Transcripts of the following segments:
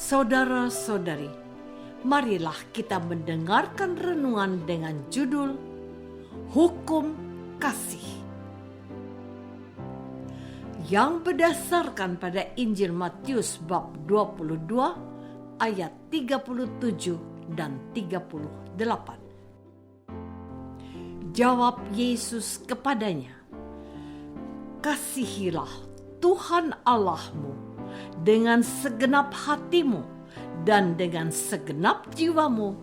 Saudara-saudari, marilah kita mendengarkan renungan dengan judul Hukum Kasih, yang berdasarkan pada Injil Matius bab 22 ayat 37 dan 38. Jawab Yesus kepadanya, "Kasihilah Tuhan Allahmu dengan segenap hatimu dan dengan segenap jiwamu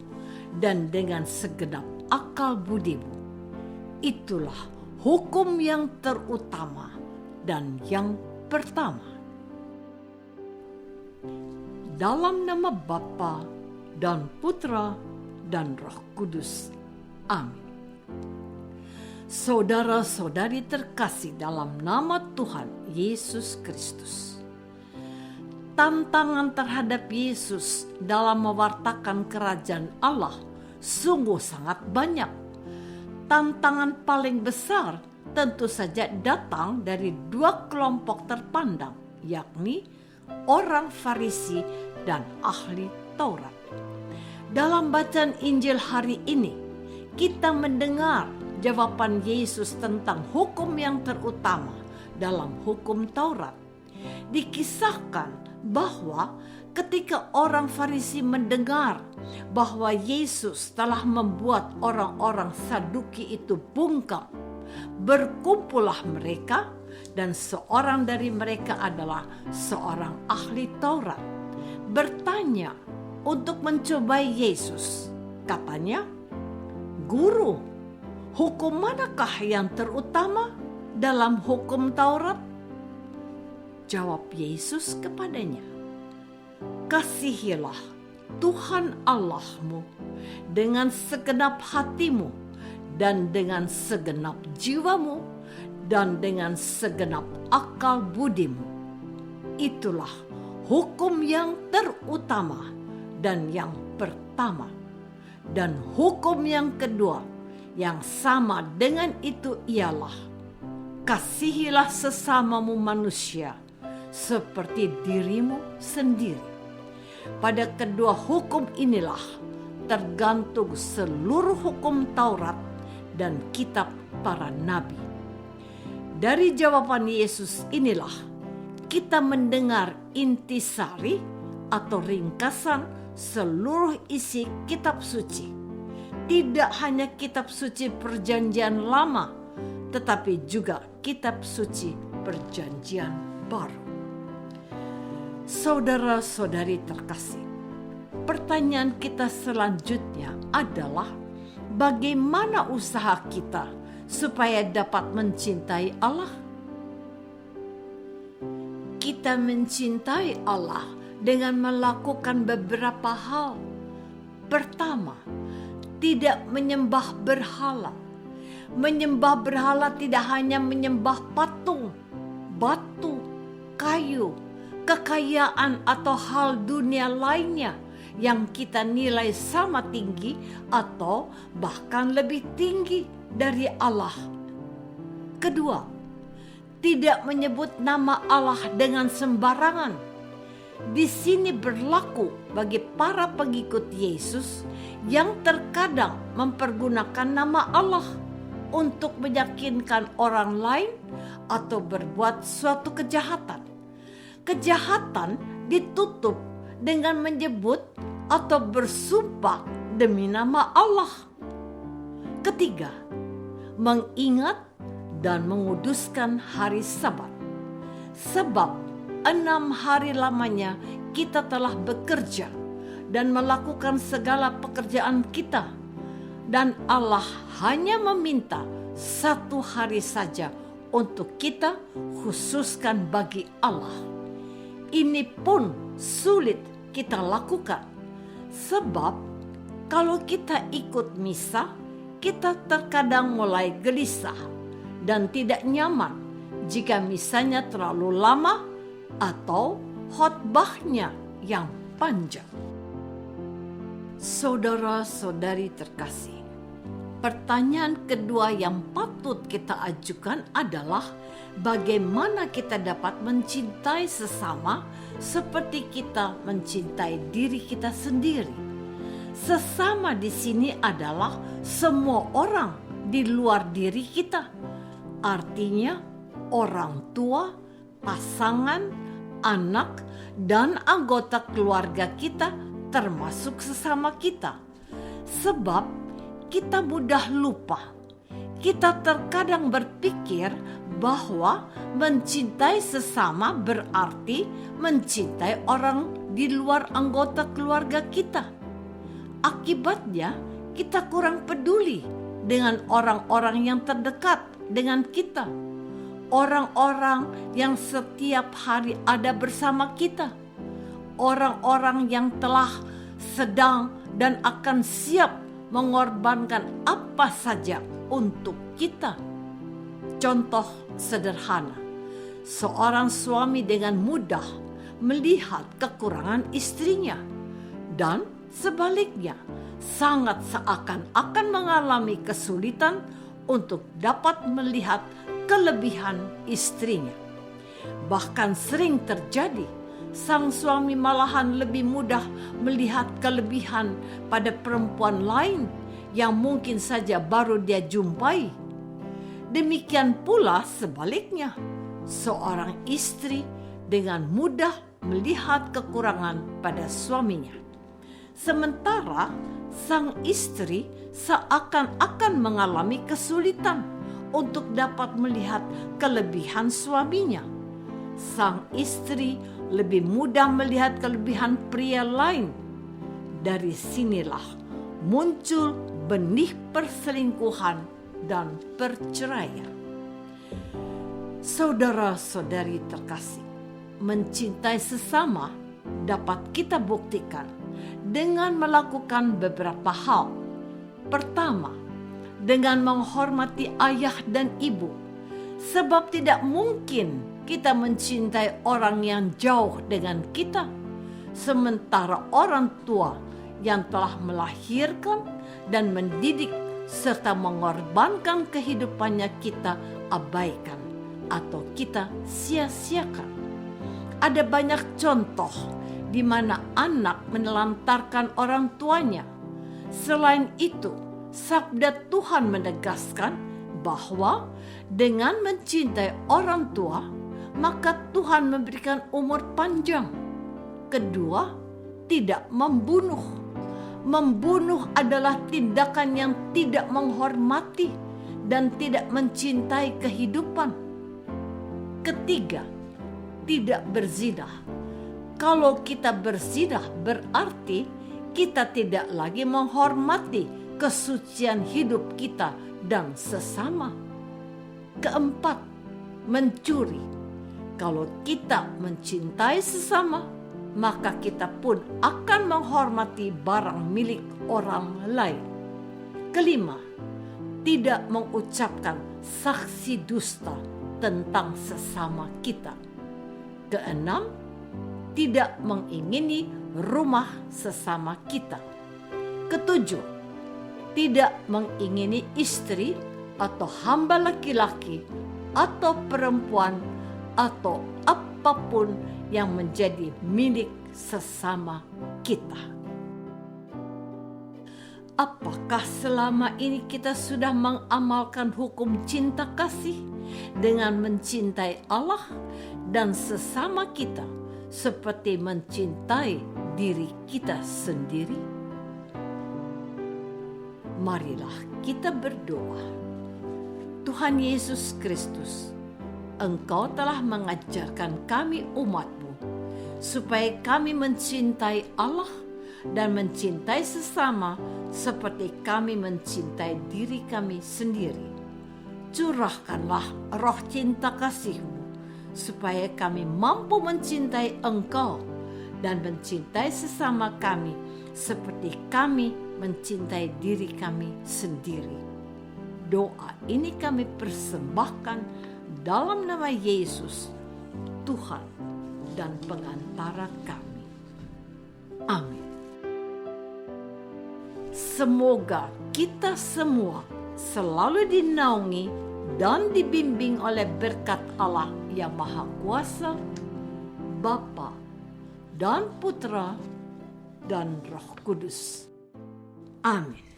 dan dengan segenap akal budimu. Itulah hukum yang terutama dan yang pertama." Dalam nama Bapa dan Putra dan Roh Kudus. Amin. Saudara-saudari terkasih dalam nama Tuhan Yesus Kristus, tantangan terhadap Yesus dalam mewartakan kerajaan Allah sungguh sangat banyak. Tantangan paling besar tentu saja datang dari dua kelompok terpandang, yakni orang Farisi dan ahli Taurat. Dalam bacaan Injil hari ini, kita mendengar jawaban Yesus tentang hukum yang terutama dalam hukum Taurat. Dikisahkan bahwa ketika orang Farisi mendengar bahwa Yesus telah membuat orang-orang Saduki itu bungkam, berkumpullah mereka, dan seorang dari mereka adalah seorang ahli Taurat, bertanya untuk mencobai Yesus. Katanya, "Guru, hukum manakah yang terutama dalam hukum Taurat?" Jawab Yesus kepadanya, "Kasihilah Tuhan Allahmu dengan segenap hatimu dan dengan segenap jiwamu dan dengan segenap akal budimu. Itulah hukum yang terutama dan yang pertama. Dan hukum yang kedua yang sama dengan itu ialah, kasihilah sesamamu manusia seperti dirimu sendiri. Pada kedua hukum inilah tergantung seluruh hukum Taurat dan kitab para nabi." Dari jawaban Yesus inilah kita mendengar intisari atau ringkasan seluruh isi kitab suci. Tidak hanya kitab suci Perjanjian Lama, tetapi juga kitab suci Perjanjian Baru. Saudara-saudari terkasih, pertanyaan kita selanjutnya adalah, bagaimana usaha kita supaya dapat mencintai Allah? Kita mencintai Allah dengan melakukan beberapa hal. Pertama, tidak menyembah berhala. Menyembah berhala tidak hanya menyembah patung, batu, kayu, kekayaan atau hal dunia lainnya yang kita nilai sama tinggi atau bahkan lebih tinggi dari Allah. Kedua, tidak menyebut nama Allah dengan sembarangan. Di sini berlaku bagi para pengikut Yesus yang terkadang mempergunakan nama Allah untuk meyakinkan orang lain atau berbuat suatu kejahatan. Kejahatan ditutup dengan menyebut atau bersumpah demi nama Allah. Ketiga, mengingat dan menguduskan hari Sabat. Sebab 6 hari lamanya kita telah bekerja dan melakukan segala pekerjaan kita, dan Allah hanya meminta 1 hari saja untuk kita khususkan bagi Allah. Ini pun sulit kita lakukan, sebab kalau kita ikut misa, kita terkadang mulai gelisah dan tidak nyaman jika misanya terlalu lama atau khotbahnya yang panjang. Saudara-saudari terkasih, pertanyaan kedua yang patut kita ajukan adalah bagaimana kita dapat mencintai sesama seperti kita mencintai diri kita sendiri. Sesama di sini adalah semua orang di luar diri kita. Artinya orang tua, pasangan, anak, dan anggota keluarga kita termasuk sesama kita. Sebab kita mudah lupa. Kita terkadang berpikir bahwa mencintai sesama berarti mencintai orang di luar anggota keluarga kita. Akibatnya, kita kurang peduli dengan orang-orang yang terdekat dengan kita. Orang-orang yang setiap hari ada bersama kita. Orang-orang yang telah, sedang, dan akan siap mengorbankan apa saja untuk kita. Contoh sederhana, seorang suami dengan mudah melihat kekurangan istrinya, dan sebaliknya sangat seakan-akan mengalami kesulitan untuk dapat melihat kelebihan istrinya. Bahkan sering terjadi sang suami malahan lebih mudah melihat kelebihan pada perempuan lain yang mungkin saja baru dia jumpai. Demikian pula sebaliknya, seorang istri dengan mudah melihat kekurangan pada suaminya. Sementara sang istri seakan-akan mengalami kesulitan untuk dapat melihat kelebihan suaminya. Sang istri lebih mudah melihat kelebihan pria lain. Dari sinilah muncul benih perselingkuhan dan perceraian. Saudara-saudari terkasih, mencintai sesama dapat kita buktikan dengan melakukan beberapa hal. Pertama, dengan menghormati ayah dan ibu, sebab tidak mungkin kita mencintai orang yang jauh dengan kita, sementara orang tua yang telah melahirkan dan mendidik serta mengorbankan kehidupannya kita abaikan atau kita sia-siakan. Ada banyak contoh di mana anak menelantarkan orang tuanya. Selain itu, sabda Tuhan menegaskan bahwa dengan mencintai orang tua, maka Tuhan memberikan umur panjang. Kedua, tidak membunuh. Membunuh adalah tindakan yang tidak menghormati dan tidak mencintai kehidupan. Ketiga, tidak berzinah. Kalau kita berzinah berarti kita tidak lagi menghormati kesucian hidup kita dan sesama. Keempat, mencuri. Kalau kita mencintai sesama, maka kita pun akan menghormati barang milik orang lain. Kelima, tidak mengucapkan saksi dusta tentang sesama kita. Keenam, tidak mengingini rumah sesama kita. Ketujuh, tidak mengingini istri atau hamba laki-laki atau perempuan atau apapun yang menjadi milik sesama kita. Apakah selama ini kita sudah mengamalkan hukum cinta kasih dengan mencintai Allah dan sesama kita seperti mencintai diri kita sendiri? Marilah kita berdoa. Tuhan Yesus Kristus, Engkau telah mengajarkan kami umat-Mu supaya kami mencintai Allah dan mencintai sesama seperti kami mencintai diri kami sendiri. Curahkanlah roh cinta kasih-Mu supaya kami mampu mencintai Engkau dan mencintai sesama kami seperti kami mencintai diri kami sendiri. Doa ini kami persembahkan dalam nama Yesus, Tuhan dan pengantara kami. Amin. Semoga kita semua selalu dinaungi dan dibimbing oleh berkat Allah yang Maha Kuasa, Bapa dan Putra dan Roh Kudus. Amin.